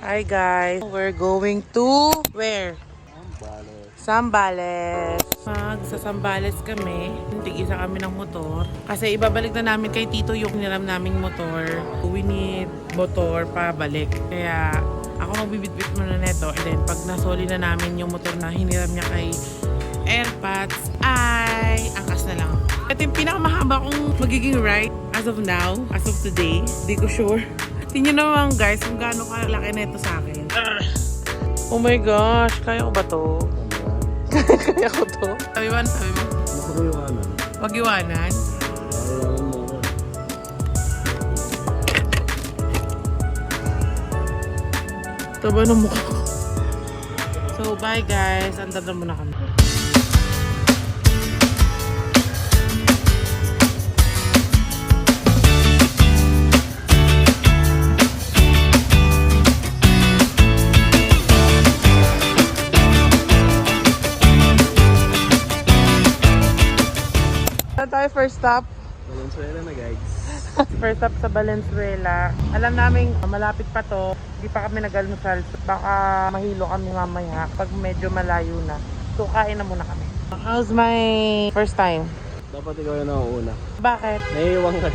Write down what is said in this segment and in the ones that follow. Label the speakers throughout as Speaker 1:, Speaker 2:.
Speaker 1: Hi guys, we're going to where? Zambales. Sa Zambales kami. Tig-isa kami ng motor. Kasi ibabalik na namin kay Tito yung hiniram naming motor. We need motor pabalik. Kaya ako magbibitbit muna neto. And then pag nasoli na namin yung motor na hiniram niya kay Airpods, ay angkas na lang. Ito yung pinakamahaba kong magiging ride as of now, as of today. Hindi ko sure. Tingnan naman guys kung gaano kalaki na ito sa akin. Oh my gosh, kaya ko ba to? Kaya ko to? Sabi mo?
Speaker 2: Mag-iwanan.
Speaker 1: Mag-iwanan? Taba ng mukha ko. So bye guys, andar na muna kami. Tayo first stop.
Speaker 2: Valenzuela na guys.
Speaker 1: First stop sa Valenzuela. Alam namin malapit pa to. Hindi pa kami nag-almusal. Baka mahilo kami mamaya pag medyo malayo na. So kain na muna kami. How's my first time?
Speaker 2: Dapat ikaw yung nauuna.
Speaker 1: Bakit?
Speaker 2: Naiiwang ka.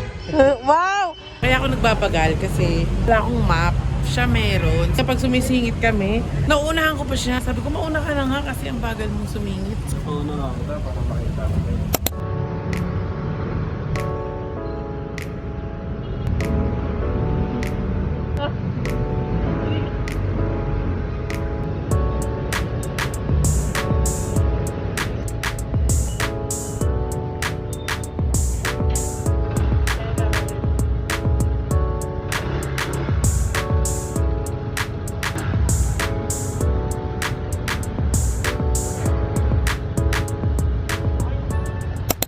Speaker 1: Wow! Kaya ako nagbabagal kasi wala akong map. Siya meron. Kapag sumisingit kami, nauunahan ko pa siya. Sabi ko mauna ka na nga kasi ang bagal mong sumingit.
Speaker 2: Oo na lang kita para makita mo kayo.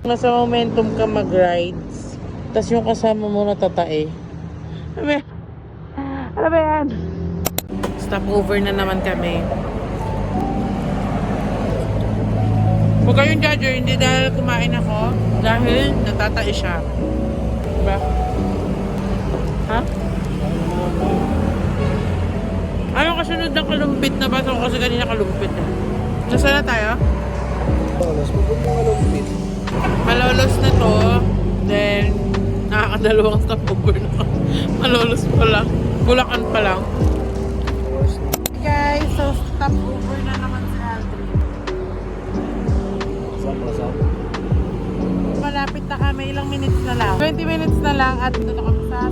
Speaker 1: Nasa momentum ka mag-rides, tas yung kasama mo natatae. Ano ba yan? Stop over na naman kami. Huwag kayong judger, hindi dahil kumain ako, dahil natatae siya. Diba? Ha? Ano kasunod ng kalumpit na ba? So, kasi kanina kalumpit eh. Nasaan na tayo?
Speaker 2: Mas pupunta ka lumpit.
Speaker 1: Malolos na to, then nakakadalawang stopover na. Malolos pa lang, Bulacan pa lang. Guys, so stopover na naman si Aldrin.
Speaker 2: Saan?
Speaker 1: Malapit na kami, ilang minutes na lang. 20 minutes na lang at dito kami sa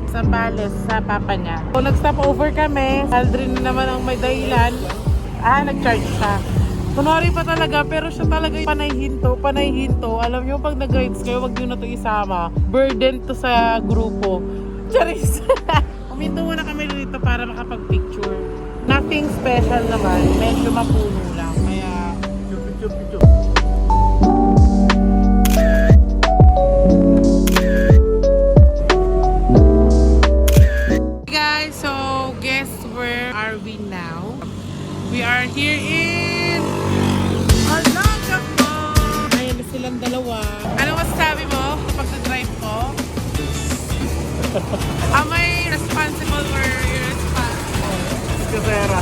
Speaker 1: Zambales, sa papa niya. So nag-stop over kami, Aldrin na naman ang may dahilan. Nag-charge siya. Kunwari pa talaga, pero siya talaga panay hinto. Alam nyo, pag nag-rides kayo, wag nyo na ito isama. Burden to sa grupo. Charis! Uminto muna kami dito para makapag-picture. Nothing special naman. Medyo mapuno lang. Kaya...
Speaker 2: Picture.
Speaker 1: Hey guys, so guess where are we now? We are here in Olongapo. Ayan na silang dalawa. Ano masasabi mo kapag na-drive ko? Am I responsible or irresponsible?
Speaker 2: Kasera.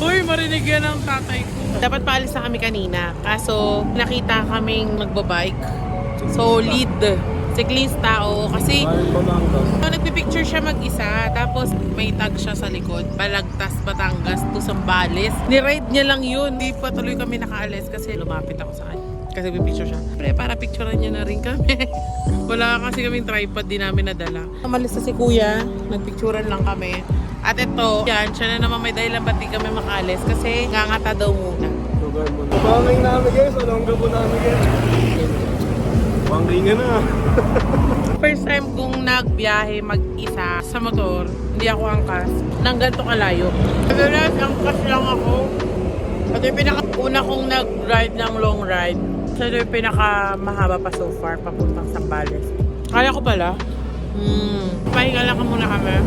Speaker 1: Uy, marinig yan ang tatay ko. Dapat paalis na kami kanina. Kaso, nakita kaming nagbabike. So, lead. Cyclista, oo. Kasi, nagpipicture siya mag-isa. Tapos, may tag siya sa likod. Balagtas, Batangas to Zambales. Ni-ride niya lang yun. Hindi pa tuloy kami nakaalis kasi lumapit ako sa kanya. Kasi pipicture siya. Pre, para picturean niya na rin kami. Wala kasi kaming tripod, di namin nadala. Umalis na si kuya. Nagpicturean lang kami. At ito, yan, siya na naman may dahilan ba't di kami makaalis. Kasi ngangata daw muna.
Speaker 2: Lugar mo na. Bangay namin guys. Olongapo namin guys. Bangay nga na.
Speaker 1: First time kong nagbiyahe mag-isa sa motor, hindi ako angkas, nang ganito kalayo. Madalas, angkas lang ako. At yung pinaka-una kong nag-ride ng long ride, so yung pinaka-mahaba pa so far, papuntang Zambales. Kaya ko pala. Pahinga lang muna kami.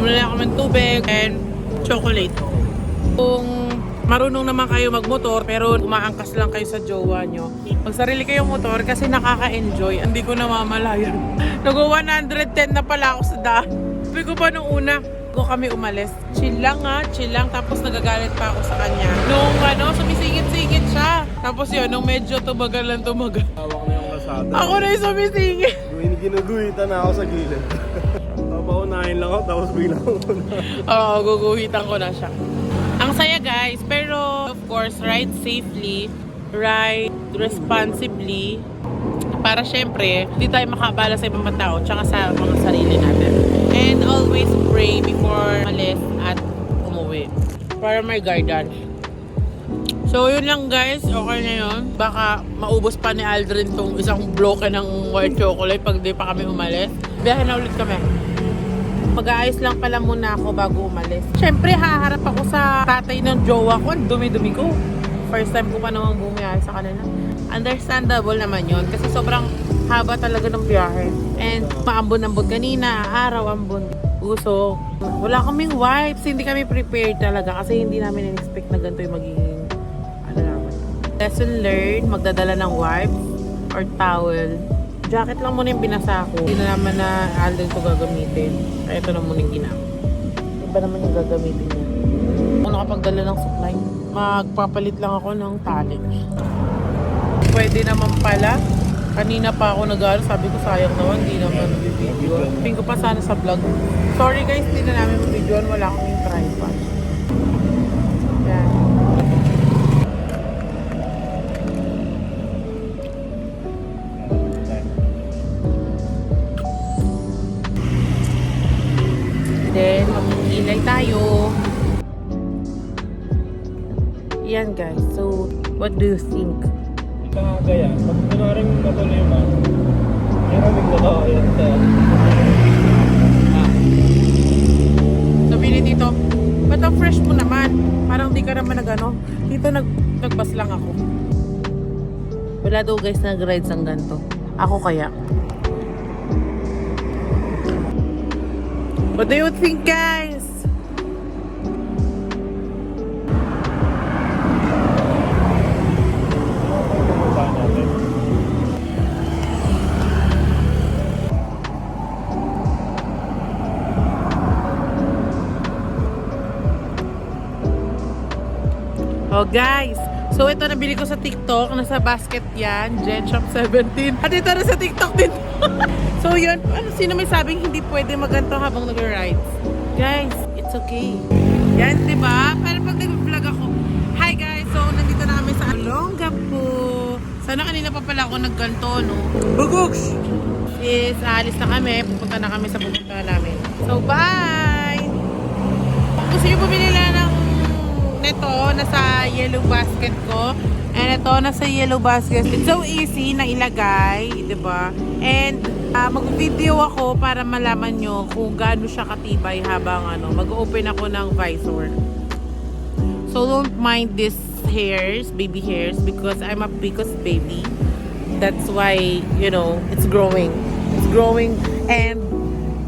Speaker 1: Muna lang kami ng tubig and chocolate. Kung marunong naman kayo magmotor pero umaangkas lang kayo sa jowa nyo, magsarili kayong motor kasi nakaka-enjoy. Hindi ko namamalayan. Nag-110 na pala ako sa daan. Sabi ko pa nung una, bago kami umalis. Chill lang ha, chill lang. Tapos nagagalit pa ako sa kanya. Nung sumisingit-singit siya. Tapos yun, nung medyo tumagal lang tumagal.
Speaker 2: Hawak na yung kasada.
Speaker 1: Ako na yung sumisingit.
Speaker 2: Ginuguhitan na ako sa gilid. Papaunahin lang ako, tapos biglang ako na.
Speaker 1: Oo, guguhitan ko na siya. Ang saya guys, pero of course, ride safely, ride responsibly. Para syempre, hindi tayo makabala sa ibang tao tsaka sa mga sarili natin. And always pray before malis at umuwi. Para may guidance. So yun lang guys, okay na yun. Baka maubos pa ni Aldrin tong isang bloke ng white chocolate pag di pa kami umalis. Biyahe na ulit kami. Mag-aayos lang pala muna ako bago umalis. Syempre haharap ako sa tatay ng jowa ko. Ang dumi-dumi ko. First time ko pa naman bumiyay sa kanila. Understandable naman yun kasi sobrang haba talaga ng biyahe. And maambon-ambon kanina, araw ambon. Uso. Wala kaming wipes, hindi kami prepared talaga kasi hindi namin in-expect na ganito yung magiging lesson learned, magdadala ng wipes or towel. Jacket lang muna yung binasa ko. Hindi na naman na Alden ko gagamitin. Kaya ito na muna yung ginamit. Iba naman yung gagamitin niya. Kung nakapagdala ng supply, magpapalit lang ako ng tali. Pwede naman pala. Kanina pa ako nag-aaral. Sabi ko sayang naman, hindi naman video. Tingin ko pa sana sa vlog. Sorry guys, hindi na namin video. Wala kaming tripod. Yan. Then, mamimilay tayo. Yan guys. So, what do you think?
Speaker 2: Kaya, pag kunaring natuloy man, maraming nakakayan sa...
Speaker 1: Sabi ni Tito, ba't ang fresh mo naman? Parang di ka naman nag-ano. Dito nagbas lang ako. Wala daw guys nag-rides ang ganito. Ako kaya. What do you think guys? Oh guys, so ito nabili ko sa TikTok, nasa basket yan, Gen Shop 17. At ito na sa TikTok din. So yun, sino may sabing hindi pwede maganto habang nag-rides? Guys, it's okay. Yan, di ba? Para pag nag-vlog ako. Hi guys, so nandito na kami sa Olongapo. Sana kanina pa pala ako nagganto, no? Bugoks! Is, alis na kami, pupunta na kami sa pupunta namin. So bye! Kung gusto nyo bumili na ng ito, nasa yellow basket ko. And ito, nasa yellow basket. It's so easy na ilagay, diba? And mag-video ako para malaman nyo kung gaano siya katibay habang mag-open ako ng visor. So don't mind these hairs, baby hairs, because I'm a biggest baby. That's why, it's growing. It's growing and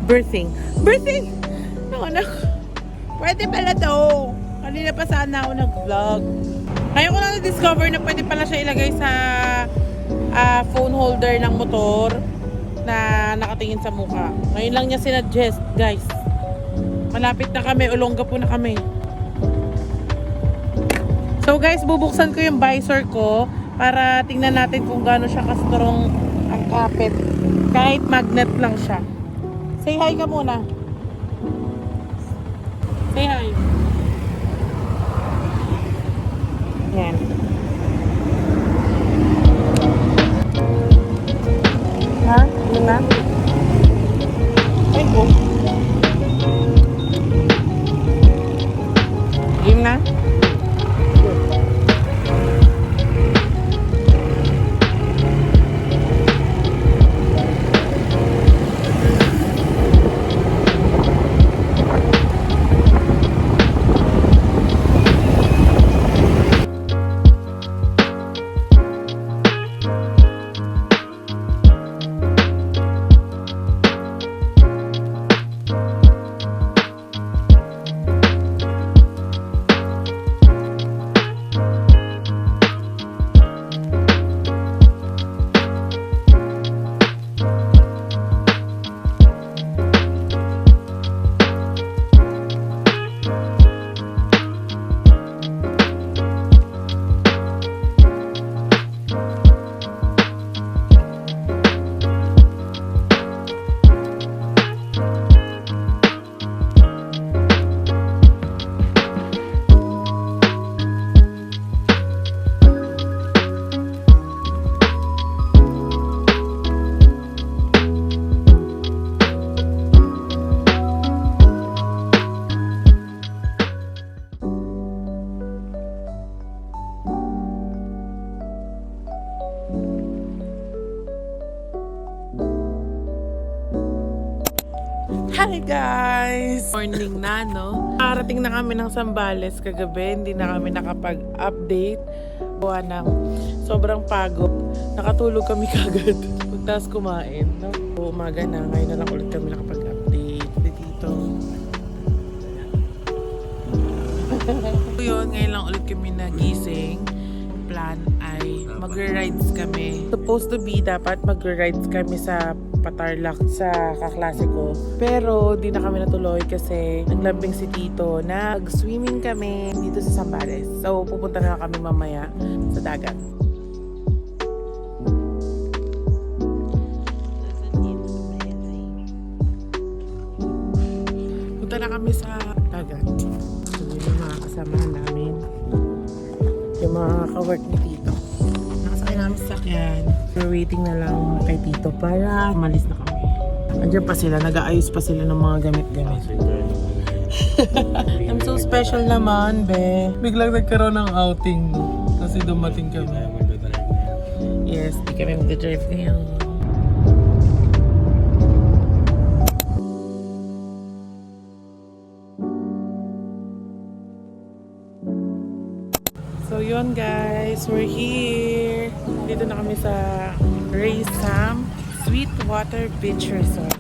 Speaker 1: birthing. Birthing! No, anak. Pwede pala to. Kanina pa sana ako nag-vlog. Ngayon ko lang na-discover na pwede pala siya ilagay sa phone holder ng motor na nakatingin sa mukha. Ngayon lang niya sinuggest, guys. Malapit na kami, Olongapo na kami. So guys, bubuksan ko yung visor ko para tingnan natin kung gaano siya ka-strong ang kapit. Kahit magnet lang siya. Say hi ka muna. Say hi. Yan. Ha? Ano na? Ay, go. Game na? guys! Morning na, no? Nakarating na kami ng Zambales kagabi. Hindi na kami nakapag-update. Gawa ng sobrang pagod. Nakatulog kami kagad. Pagtas kumain, no? Umaga na. Ngayon na lang ulit kami nakapag-update. Dito. Yun, ngayon lang ulit kami nagising. Plan ay mag-rides kami. Supposed to be dapat mag-rides kami sa Patarlac sa kaklase ko. Pero di na kami natuloy kasi naglambing si Tito. Nag-swimming kami dito sa Zambales. So pupunta na lang kami mamaya sa dagat. Punta na kami sa dagat. So yun yung mga kasamahan namin. Yung mga ka-work ni Tito. Nakasakay namin sa sakyan. We're waiting na lang kay Tito para malis na kami. Andiyan pa sila, nag-aayos pa sila ng mga gamit-gamit. I'm so special naman, be. Biglang nagkaroon ng outing kasi dumating kami. Yes, di kami mag-drive ngayon. So yun guys, we're here. Dito na kami sa Ray Sam Sweetwater Beach Resort.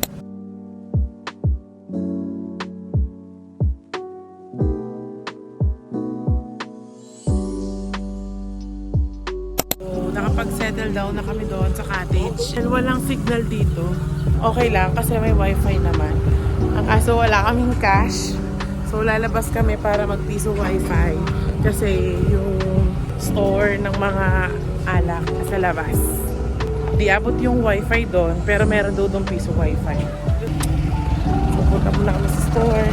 Speaker 1: So nakapag-settle down na kami doon sa cottage. And walang signal dito. Okay lang kasi may wifi naman. Ang kaso wala kaming cash. So lalabas kami para mag-piso wifi. Kasi yung store ng mga alak sa labas. Di abot yung wifi doon, pero meron doon piso wifi. So punta muna kami sa store.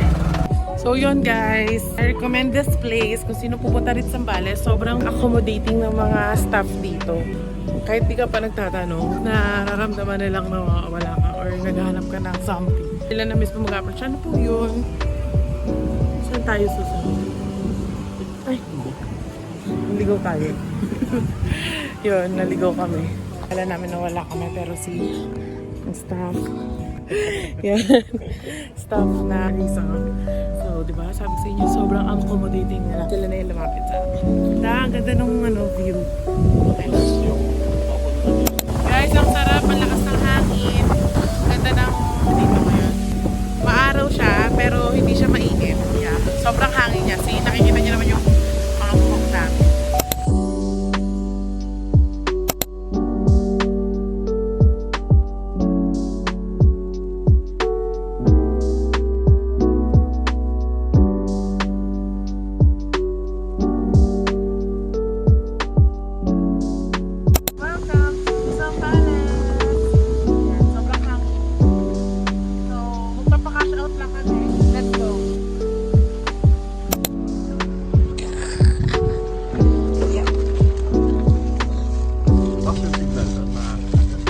Speaker 1: So yun guys, I recommend this place kung sino pupunta rin sa Zambales. Sobrang accommodating ng mga staff dito. Kahit di ka pa nagtatanong, nararamdaman nilang na wala ka or naghahanap ka ng something. Sila na mismo mag-approach, ano po yun? Saan tayo susunod? Ay, hindi. Naligaw tayo. Yun, naligaw kami. Kala namin na wala kami, pero si staff. Yan. Staff na Rizal. So, di ba, sabi sa inyo, sobrang accommodating nila. Sila na yung lumapit sa amin. Ang ganda ng view. Okay. Guys, ang sarap. Ang lakas ng hangin. Ganda ng dito ngayon. Maaraw siya, pero hindi siya mainit. Yeah. Sobrang hangin niya. See, nakikita niyo naman yung mga buhok namin. Welcome to Zambales! Sobrang hangin. So, magpapakash out lang kami. Let's go!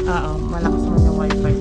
Speaker 1: Oo, malakas naman yung wifi.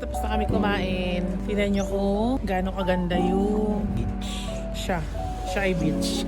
Speaker 1: Tapos na kami kumain. Tingnan nyo kung gaano kaganda yung beach. Siya ay beach.